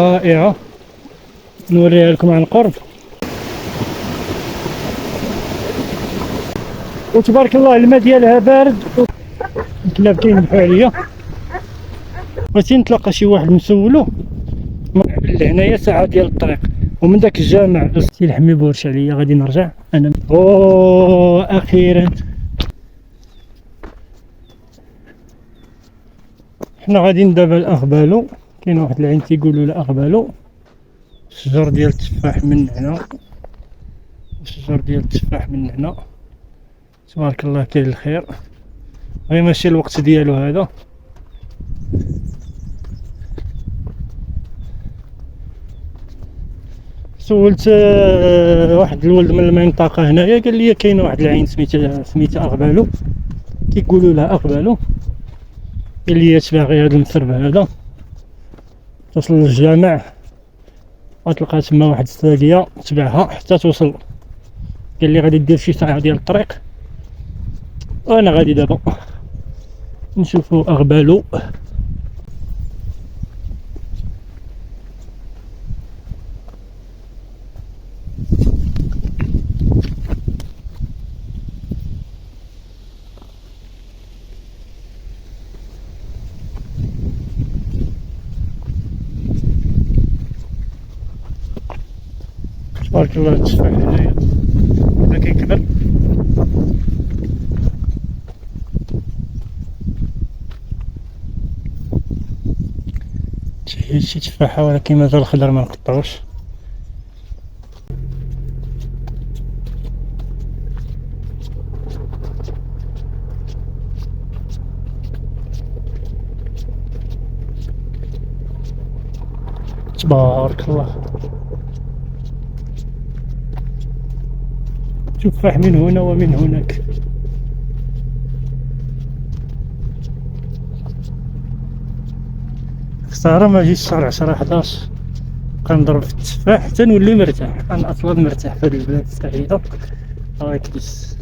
رائعة، نوريها لكم عن قرب. وتبارك الله الماء ديالها بارد. الكلاب كينبحو عليا. بغيتي نتلاقى شي واحد نسولو لهنايا ساعة ديال الطريق، ومن داك الجامع سي الحمي بورش عليا غادي نرجع انا. اخيرا حنا غاديين دابا لاغبالو. كاين واحد العين تيقولوا لاغبالو. شجر ديال التفاح من هنا وشجر ديال التفاح من هنا. تبارك الله كاين الخير، غير ماشي الوقت ديالو هذا. سولت واحد الولد من المنطقه هنايا قال لي كاين واحد العين سميتها اغبالو، كيقولوا لها اغبالو. قال لي تباغي هذا المسرب هذا توصل للجامع غتلقى تما واحد الساقيه تبعها حتى توصل. قال لي غادي دير شي ساعه ديال الطريق، وانا غادي دابا نشوفوا اغبالو. تبارك الله التفاح هنايا بدا كيكبر. شي تفاحة ولكن مازال الخضر ما نقطعوش. تبارك الله تفاح من هنا ومن هناك. خسارة ما جيش شهر 10 11 كنضرب في التفاح حتى نولي مرتاح. انا اصلا مرتاح في هاد البلاد السعيدة. راه كيس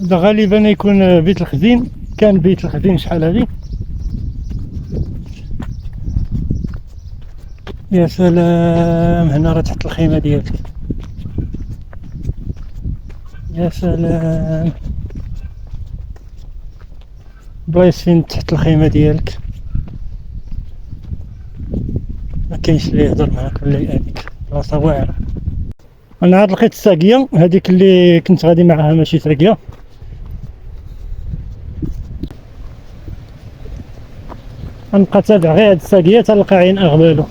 ده غالبا يكون بيت الخزين. كان بيت الخزين شحال هادي. يا سلام هنا راه تحت الخيمة ديالك. يا سلام بلايص فين تحت الخيمة ديالك ما كاينش اللي يهضر معاك ولا يأذيك. بلاصة واعرة. انا عاد لقيت الساقية هذيك اللي كنت غادي معاها ماشي ساقية. غنبقى تابع غير هاد الساقية تلقى عين اغبالو.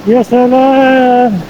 يا سلام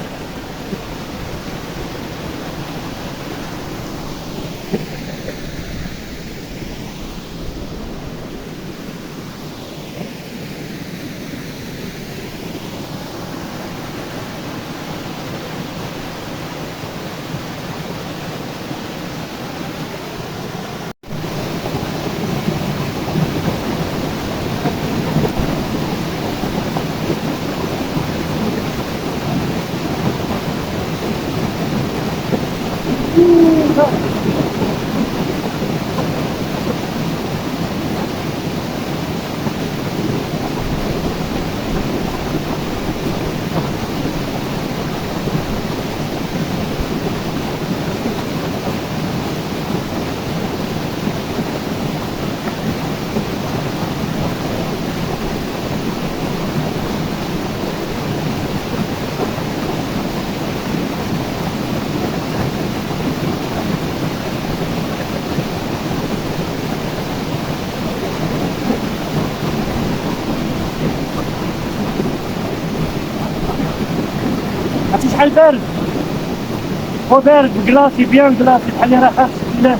عرفتي شحال بارد، هو بارد كلاصي بيان كلاصي بحال اللي راه خاص الناس.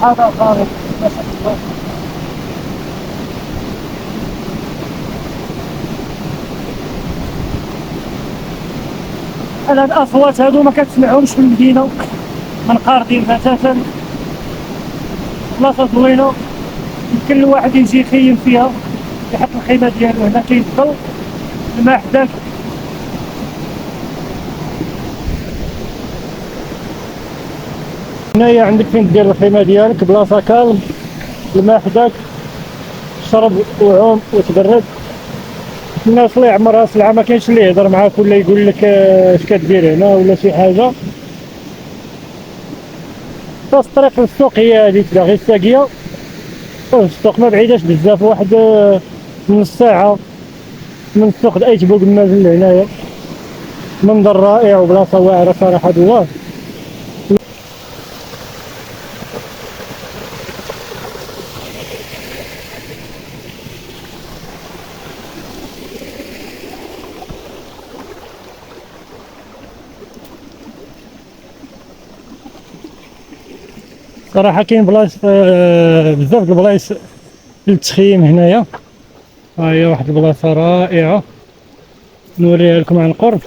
هذا خارج ما شاء الله. انا الاصوات هادو ما كتسمعهمش في المدينه، منقارضين بتاتا. بلاصه زوينه يمكن الواحد يجي يخيم فيها، يحط الخيمه ديالو هنا كاين الضو، الماء حداك. هنايا عندك فين دير الخيمه ديالك، بلاصه كالم، الماء حداك، شرب وعوم وتبرد. الناس اللي عمرها سلعه ما كاينش اللي يهضر معاك ولا يقول لك اش كدير هنا ولا شي حاجه. بس الطريق للسوق هي هذيك غير الساقيه، السوق ما بعيداش بزاف، واحد نص ساعه من السوق دايت بوق المازل هنايا. منظر رائع وبلاصه واعره صراحه الله. صراحه كاين بلايص بزاف د البلايص للتخييم هنايا. ها هي واحد البلاصه رائعه نوريها لكم عن قرب.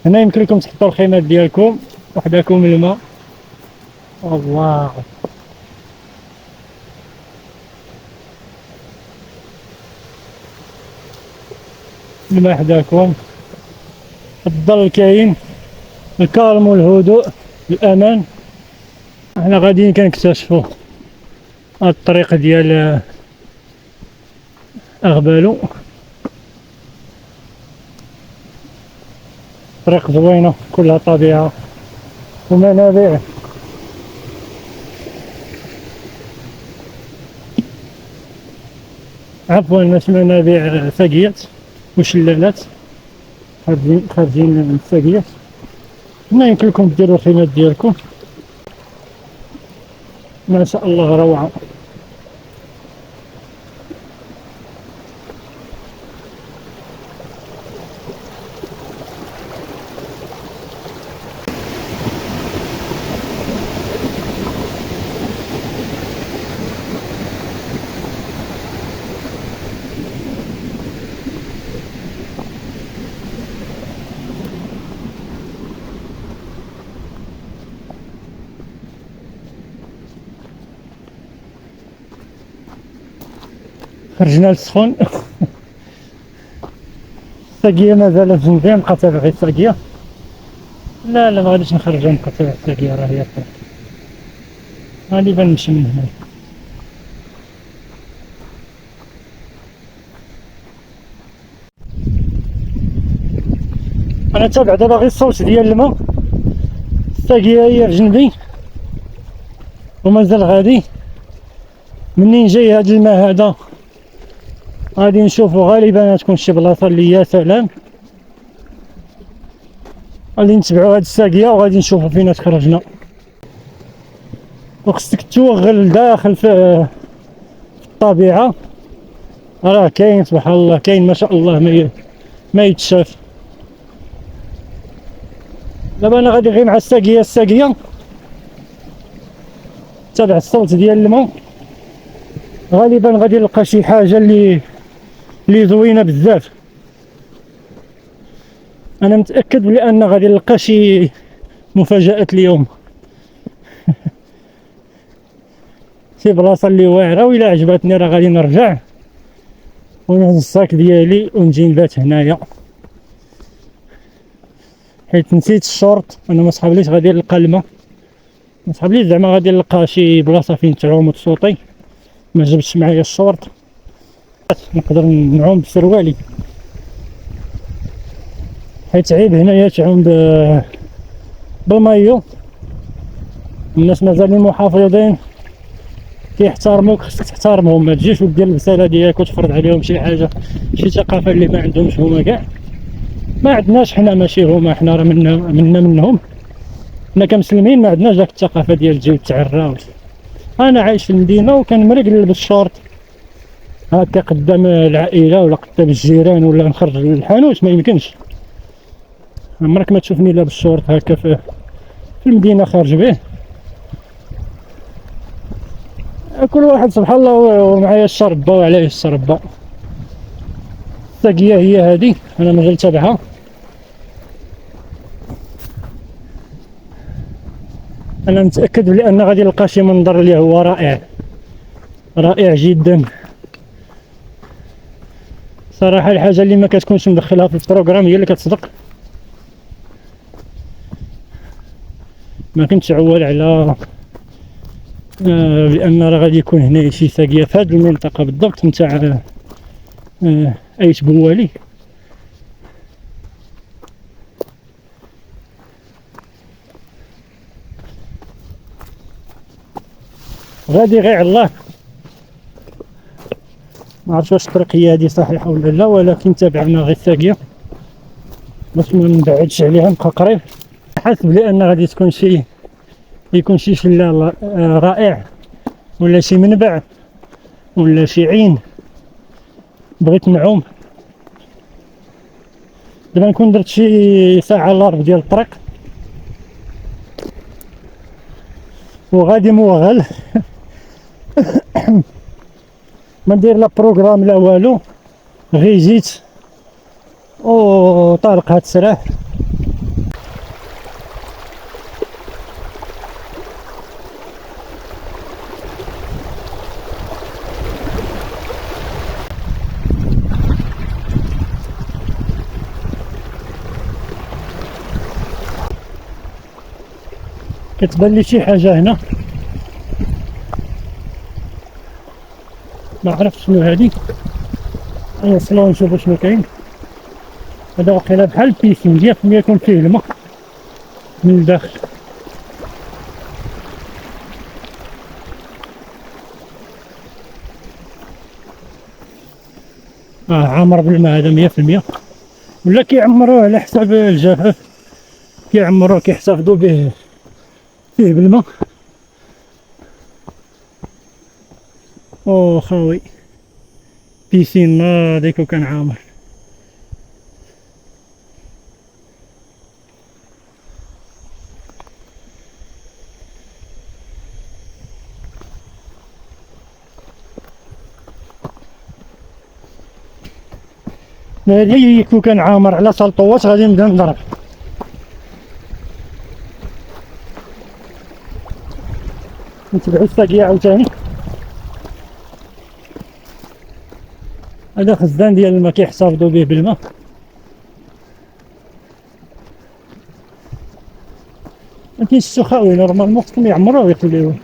هنا يمكن لكم تحطوا الخيمات ديالكم وحداكم الماء. الله، الماء حداكم، الظل كاين، الكالم والهدوء، الامان. احنا غاديين كنكتشفوا هاد الطريق ديال اغبالو. طريق زوينه كلها طبيعه ومنابع. عفوا ماشي منابع، ساقيات وشلالات خارجين من الساقيات. هنا يمكن لكم ديروا الخيمات ديالكم، ما شاء الله روعه. خرجنا للسخون. الساقية مازال في جنبي، نبقى تابع غير الساقية. لا ما غاديش نخرجها، نبقى تابع الساقية، راه هي الطريق. غالبا نمشي من هنا. انا تابع دابا غير الصوت ديال الماء، الساقية هي في جنبي ومازال غادي. منين جاي هاد الماء هذا غادي نشوفو غالبا غتكون شي بلاصه اللي يا سلام. غادي نتبعو هاد الساقيه وغادي نشوفو فين تخرجنا. وخصك توغل داخل في الطبيعه، راه كاين سبحان الله، كاين ما شاء الله ما يتشاف. دابا انا غادي غير مع الساقيه تابع الصوت ديال الماء. غالبا غادي نلقى شي حاجه اللي زوينه بزاف. انا متاكد بان غادي نلقى شي مفاجات اليوم. شي بلاصه اللي واعره، وإلا عجبتني راه غادي نرجع ونهز الصاك ديالي ونجي نبات هنايا، حيت نسيت الشورت. انا ما صحابليش غادي نلقى الماء، ما صحابليش زعما غادي نلقى شي بلاصه فين تعوم وتصوتي. ما جبتش معايا الشورت، نقدر نعوم بسروالي، حيت عيب هنايا تعوم بالمايو. الناس مازالين محافظين كيحترموك، خصك تحترمهم، ما تجيش ودير البساله ديالك وتفرض عليهم شي حاجه، شي ثقافه اللي ما عندهمش هما كاع. ما عندناش حنا، ماشي هما، حنا راه منا منهم. حنا كمسلمين ما عندناش داك الثقافه ديال تجي وتعرى. انا عايش في المدينه وكنمرق نلبس شورت، هكا قدام العائله ولا قدام الجيران ولا نخرج للحانوت ما يمكنش. عمرك ما تشوفني لابس شورت هكا في المدينه خارج به. كل واحد سبحان الله ومعايا الشربه وعليه الشربه. الساقيه هي هذه انا مازال تابعها. انا متاكد بان غادي نلقى شي منظر اللي هو رائع رائع جدا صراحه. الحاجه اللي ما كتكونش مدخلها في البروغرام هي اللي كتصدق. ما كنتش عول على بان راه غادي يكون هنا شي ساقيه في هذه المنطقه بالضبط نتاع ايت بوالي. غادي غير الله ما عرفتش واش الطريقيه هذه صحيحه ولا لا، ولكن تابعنا غير الساقيه باش ما نبعدش عليها نبقى قريب. حاسب لان غادي تكون يكون شي شلال رائع ولا شي منبع ولا شي عين. بغيت نعوم دابا نكون درت شي ساعه لارب ديال الطريق وغادي موغل ما ندير لا بروغرام لا والو، غير جيت او طارق هاد السراح. كتبان لي شي حاجه هنا ما عرفتش شنو هادي. نوصلو نشوفو شنو كاين. هذا واقيلا بحال بيسين ديال يكون فيه الماء من الداخل. عامر بالماء هذا 100%، ولا كيعمروه على حساب الجفاف كيعمروه كيحتفظوا به فيه بالماء. او خاوي بيسين ناضيك وكان عامر. هادي كون كان عامر على سلطوات غادي نبدا نضرب. نتبعو الساقية عاوتاني. هذا خزان ديال الماء كيحتفظوا به بالماء. مكاينش السخاوي نورمالمون خصهم يعمروه ويخليوه.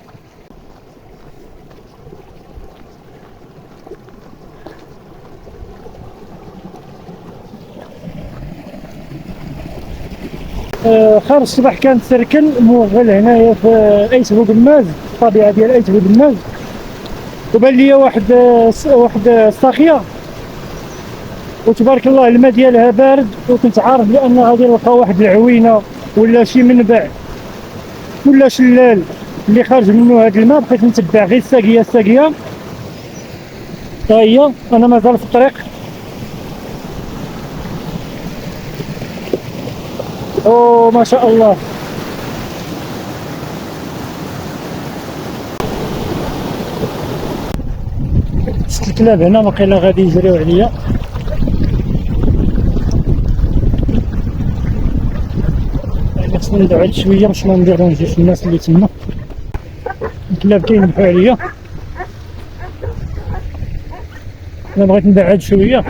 خير الصباح كانت سيركل موغل هنايا في ايت بوغماز، الطبيعه ديال ايت بوغماز، وبان ليا واحد الساقيه وتبارك الله الماء ديالها بارد، وكنت عارف بان غادي نلقى واحد العوينه ولا شي منبع ولا شلال اللي خارج منه هذا الماء. بقيت نتبع غير الساقيه ها هي. انا مازال في الطريق. او ما شاء الله شفت الكلاب هنا واقيلا غادي يجريو عليا. خصني نبعد شويه باش ما نديرونجيش الناس اللي تما. الكلاب كينبحو عليا. انا بغيت نبعد شويه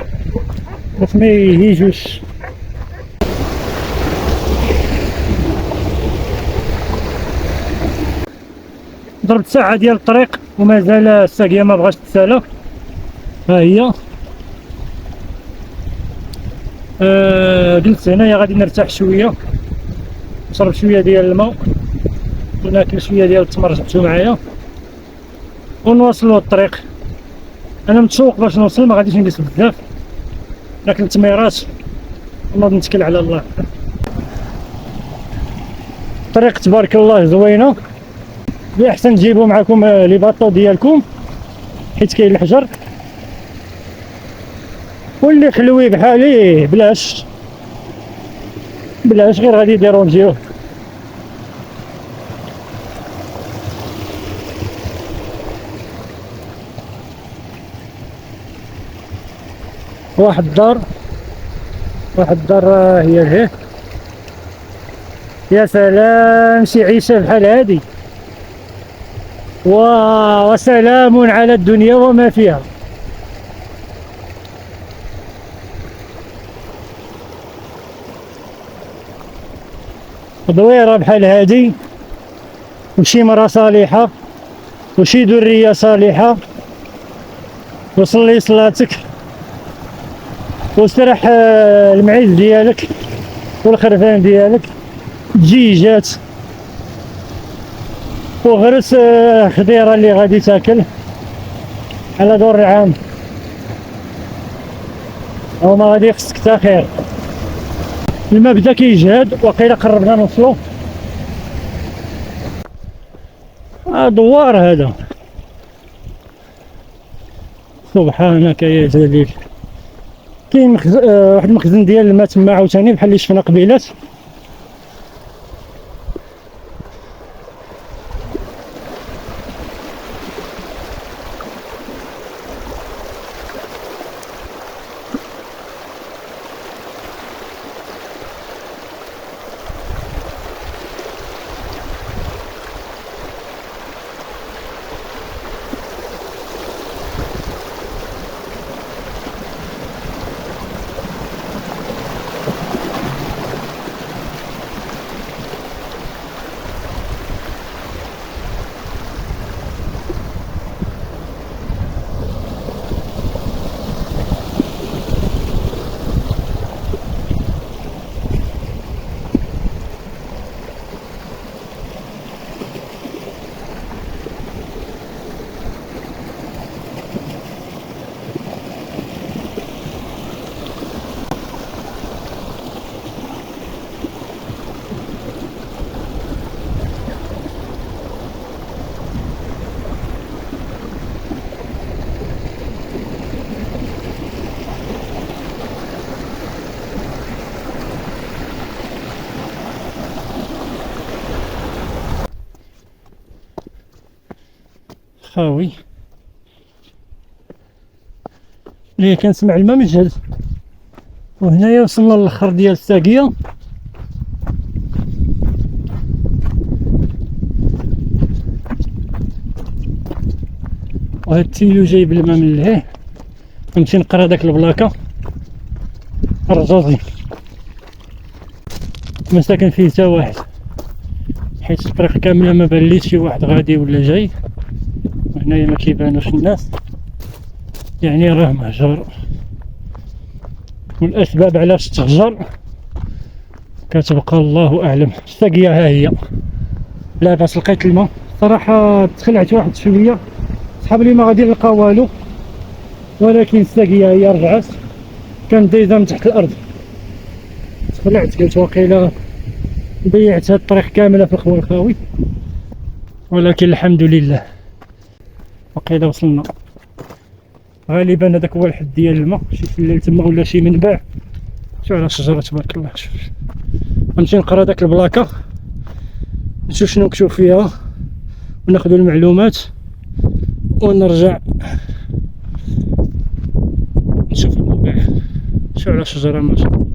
باش ما يهيجوش. ضربت ساعه ديال الطريق ومازال الساقيه ما بغاش تسالى. ها هي. جلست هنايا غادي نرتاح شويه، نشرب شويه ديال الماء وناكل شويه ديال التمر جبتو معايا ونواصلوا الطريق. انا متشوق باش نوصل، ما غاديش نجلس بزاف، لكن التميرات ونوض نتكل على الله. الطريق تبارك الله زوينه، بأحسن تجيبوا معكم لي باطو ديالكم حيت كاين الحجر. واللي خلوي بحالي بلاش غير غادي يديرونجيوه. واحد الدار هي لهيه. يا سلام شي عيشة بحال هادي، وسلام على الدنيا وما فيها. دويرة بحال هادي، وشي مرا صالحة وشي ذرية صالحة، وصلي صلاتك واسترح المعيز ديالك والخرفان ديالك، دجيجات وغرس خضيرة اللي غادي تاكل على دور العام، او ما غادي خصك تا خير. الماء بدا كيجهد، وقيلا قربنا نوصلو. دوار هذا، سبحانك يا جليل. كاين واحد المخزن ديال الماء تما عاوتاني بحال اللي شفنا قبيلات. خاوي اللي كنسمع الماء مجهد. وهنايا وصلنا للخر ديال الساقية. وهاد التيلو جايب الماء من لهيه. نمشي نقرا داك البلاكة الرجاجي، ما ساكن فيه تا واحد، حيت الطريق كاملة ما بان شي واحد غادي ولا جاي. وهنايا ما كيبانوش الناس، يعني راه مهجور. والاسباب علاش تهجر كتبقى الله اعلم. الساقية ها هي لاباس، لقيت الماء صراحة. تخلعت واحد شوية، صحاب لي ما غادي نلقى والو، ولكن الساقية هي رجعت. كانت دايزة من تحت الارض، تخلعت قلت واقيلا ضيعت هاد الطريق كاملة في الخوال خاوي، ولكن الحمد لله وقيلا وصلنا. غالبا هذاك هو الحد ديال الماء، شي فلال تما ولا شي منبع. شوف على الشجرة تبارك الله. شوف غنمشي نقرا داك البلاكة، نشوف شنو مكتوب فيها وناخدو المعلومات ونرجع نشوف الموقع. شوف على الشجرة ما شاء الله.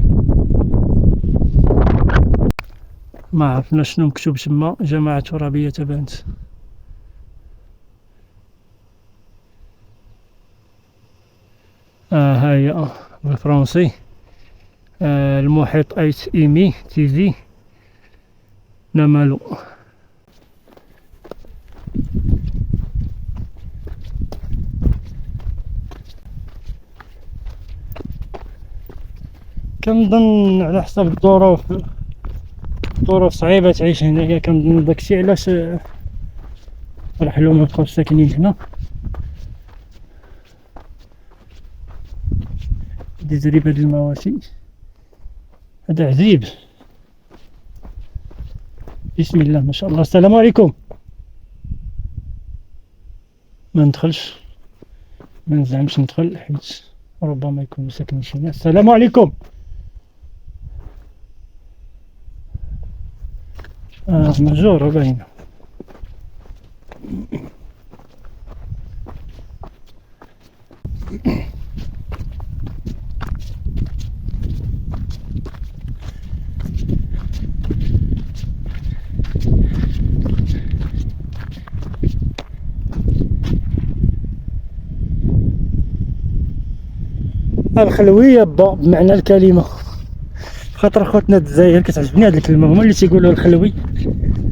ما عرفنا شنو مكتوب تما. جماعة ترابية تبانت. هاهي بالفرنسي. المحيط ايت ايمي تيزي نمالو. كنظن على حسب الظروف صعيبة تعيش هنايا. كنظن داكشي علاش رحلو مبقاوش ساكنين هنا. دي زريبة د المواشي، هذا عزيب. بسم الله ما شاء الله. السلام عليكم. ما ندخلش، ما نزعمش ندخل حيت ربما يكون ساكن شي ناس. السلام عليكم. مجورة باينة. الخلوية بمعنى الكلمة، خاطر خوتنا الجزائر كتعجبني هاد الكلمة، هما اللي تيقولوا الخلوي.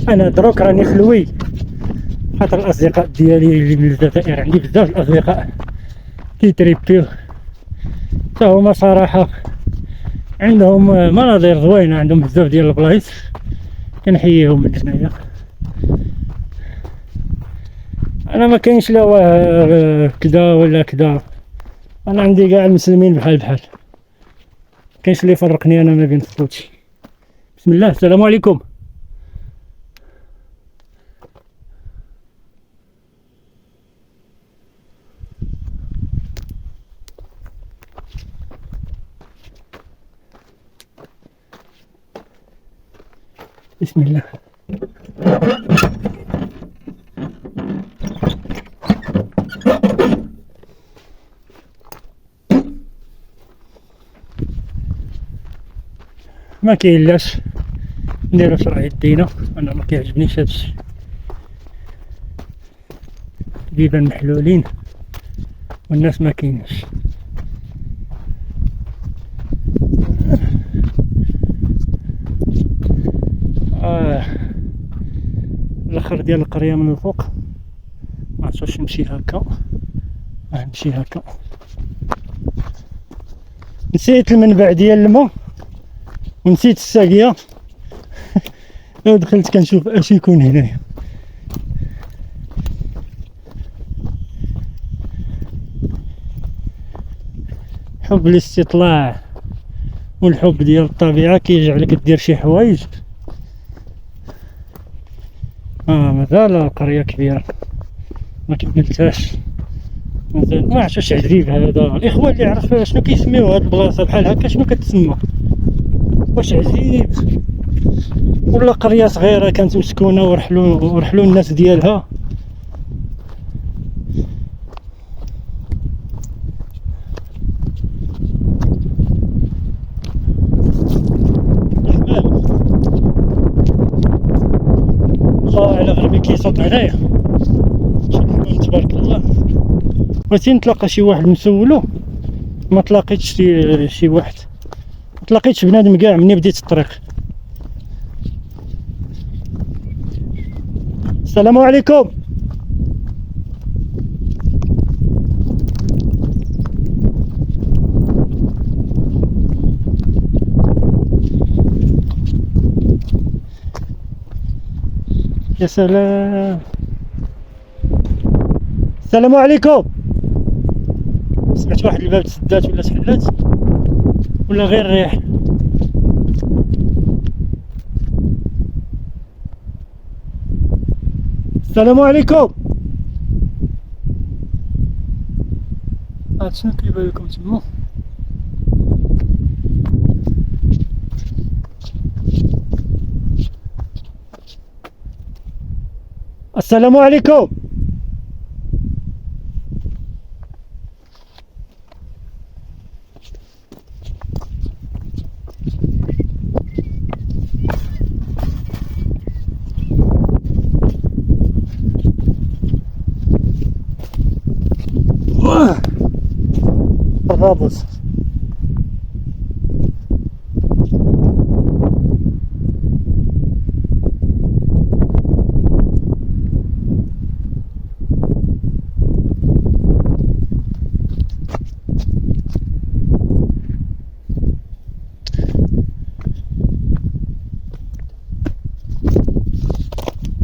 انا دروك راني خلوي، خاطر الاصدقاء ديالي اللي من الجزائر عندي بزاف الاصدقاء كيتريبيو حتى هما صراحة عندهم مناظر زوينة، عندهم بزاف ديال البلايص كنحييهم من هنايا. انا ما كاينش لا كدا ولا كدا، انا عندي كاع المسلمين بحال بحال، كاينش اللي يفرقني انا ما بين خوتي. بسم الله. السلام عليكم. بسم الله. ما كاينلاش نديرو شرع يدينا، انا ما كيعجبنيش هادشي، البيبان محلولين والناس ما كايناش. الاخر ديال القريه من الفوق، ما عرفتش واش نمشي هكا، نمشي هكا. نسيت المنبع ديال الماء ونسيت الساقيه لو دخلت كنشوف اش يكون هنايا. حب الاستطلاع والحب ديال الطبيعه كيجعلك دير شي حوايج. مازال القريه كبيره ما كملتهاش، مازال ما عرفتش واش عجيب هذا. الاخوان اللي يعرف شنو كيسميو هاد البلاصه بحال هكا، شنو كتسمى، واش عجيب ولا قريه صغيره كانت مسكونه ورحلوا الناس ديالها؟ الله على غربي كيصوت هنايا، تبارك الله. بغيت نتلاقى شي واحد نسولو، ما تلاقيتش شي واحد، ما تلاقيتش بنادم كاع مني بديت الطريق. السلام عليكم. يا سلام. السلام عليكم. سمعت واحد الباب تسدات ولا تحلات ولا غير الريح؟ السلام عليكم. شنو كيبان لكم تما؟ السلام عليكم. الرابط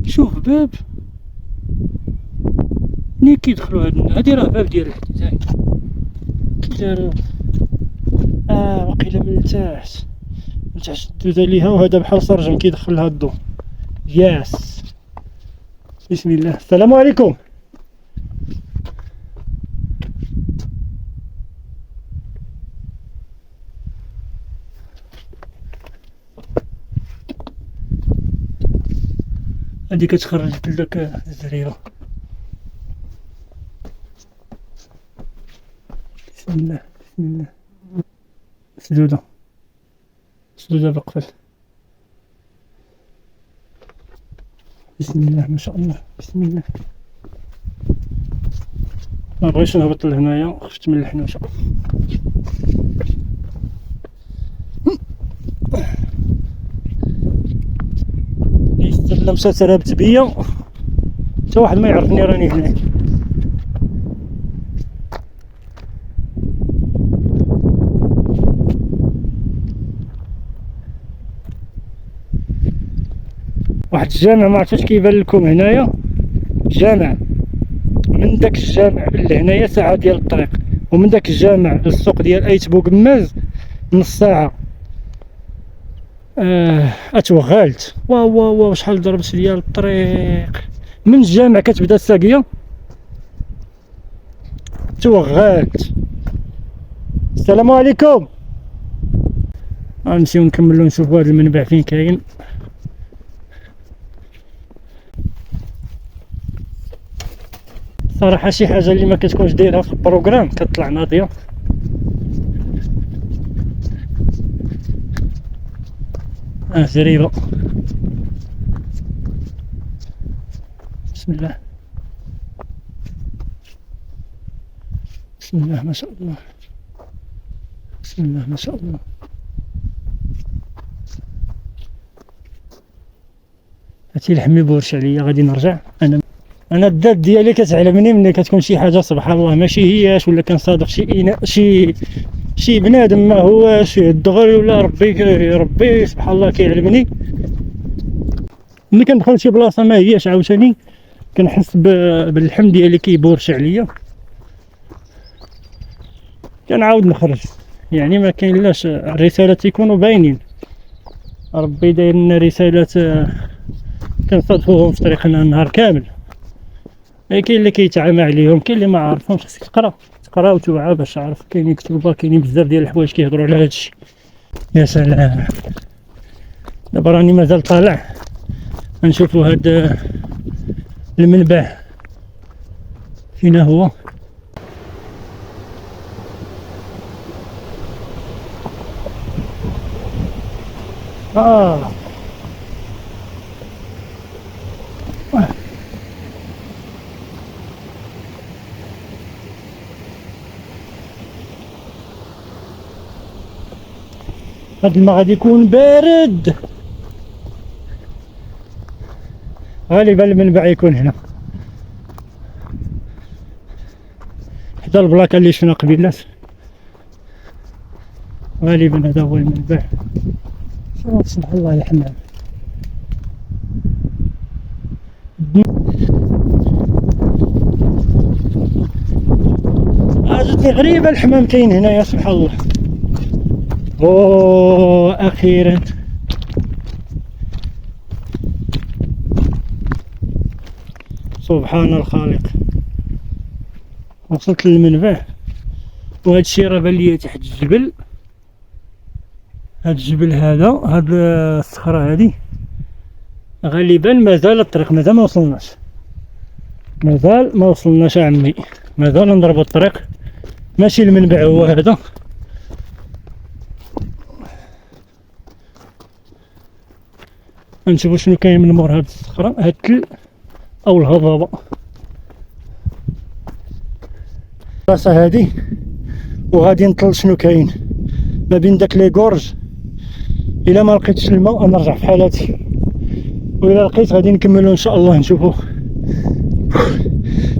شوف باب منين كيدخلوا هادي راه باب ديال الحديد داروا. وقيله من تحت دوز عليها، وهذا بحال سرجم كيدخل لها الضو. ياس. بسم الله. السلام عليكم. هادي كتخرج لك الزريرة. بسم الله بسم الله. مسدودة مسدودة بالقفل. بسم الله ما شاء الله بسم الله. ما بغيتش نهبط لهنايا، خفت من الحنوشه. يستر مشات رابت بيا حتى واحد ما يعرفني راني هنا. واحد الجامع ما عرفتش كيبان لكم هنايا، جامع من داك الجامع لهنايا ساعة ديال الطريق، ومن داك الجامع للسوق ديال ايت بوغماز نص ساعة. اتوغالت واو واو واو شحال ضربت ديال الطريق. من الجامع كتبدا الساقية توغالت. السلام عليكم. غنمشيو نكملو نشوفو هاد المنبع فين كاين. صراحة شي حاجة اللي ما كتكونش دايرها في البروغرام كتطلع ناضية. زريبة. بسم الله بسم الله ما شاء الله بسم الله ما شاء الله. هاتي لحمي بورش عليا غادي نرجع. انا الذات ديالي كتعلمني ملي كتكون شي حاجه سبحان الله ماشي هياش، ولا كنصادق شي بنادم ما هواش الدغري، ولا ربي سبحان الله كيعلمني. ملي كندخل لشي بلاصه ما هياش عاوتاني كنحس باللحم ديالي كيبورش عليا، كنعاود نخرج. يعني ما كاين لاش الرسالات يكونوا باينين. ربي داير لنا رسالات كنصادفوهم في طريقنا النهار كامل. كاين اللي كيتعامى عليهم، كاين اللي ما عارفهمش. خصك تقرا وتوعى باش تعرف. كاينين كتبه، كاينين بزاف ديال الحوايج كيهضروا على هادشي. يا سلام. دابا راني مازال طالع نشوفوا هاد المنبع فين هو. هاد الماء غادي يكون بارد. غالبا المنبع يكون هنا حدا البلاكه اللي شفنا قبيلات. غالبا هذا هو المنبع. سبحان الله الحمام. جاتني غريبه الحمام كاين هنا يا سبحان الله. اخيرا سبحان الخالق وصلت للمنبع. وهذا الشيء راه بان ليا تحت الجبل. هذا الجبل هاد الصخره هذه غالبا مازال الطريق، مازال ما وصلناش عمي. مازال نضربوا الطريق، ماشي المنبع هو هذا. نشوفوا شنو كاين من مور هاد الصخره، هاد التل او الهضبه. البلاصه هادي وغادي نطل شنو كاين ما بين داك لي غورج. الا ما لقيتش الماء نرجع في حالاتي، وإلا لقيت غادي نكملو ان شاء الله نشوفوه.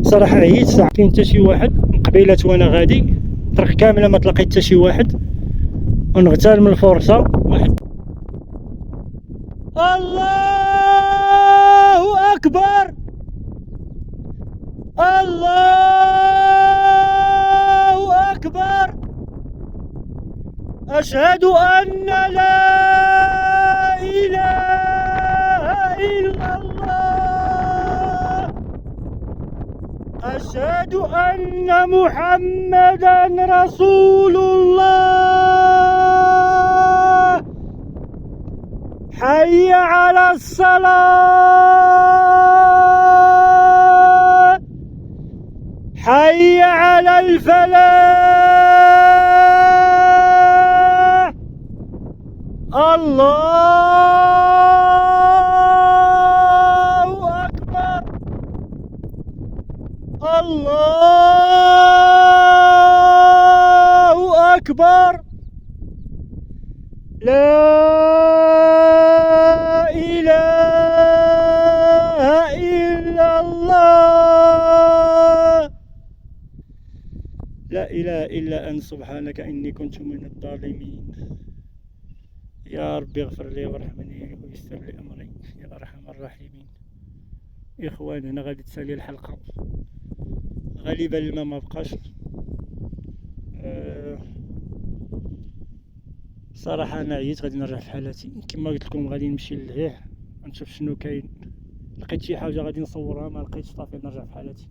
صراحه عييت ساعه كاين حتى شي واحد من قبيلات وانا غادي الطريق كامله ما تلقيت حتى شي واحد، ونغتال من الفرصه. واحد الله اكبر الله اكبر. اشهد ان لا اله الا الله. اشهد ان محمدا رسول الله. حي على الصلاة. حي على الفلاح. الله أكبر. الله أكبر. لا إله إلا الله. لا إله إلا أنت سبحانك إني كنت من الظالمين. يا ربي اغفر لي وارحمني ويسر لي أمري يا أرحم الراحمين. إخوان هنا غادي تسالي الحلقة، غالبا الماء ما بقاش. صراحة أنا عييت، غادي نرجع في حالتي كما قلت لكم. غادي نمشي للهيح نشوف شنو كاين، لقيت شي حاجة غادي نصورها، ما لقيتش صافي نرجع في حالتي.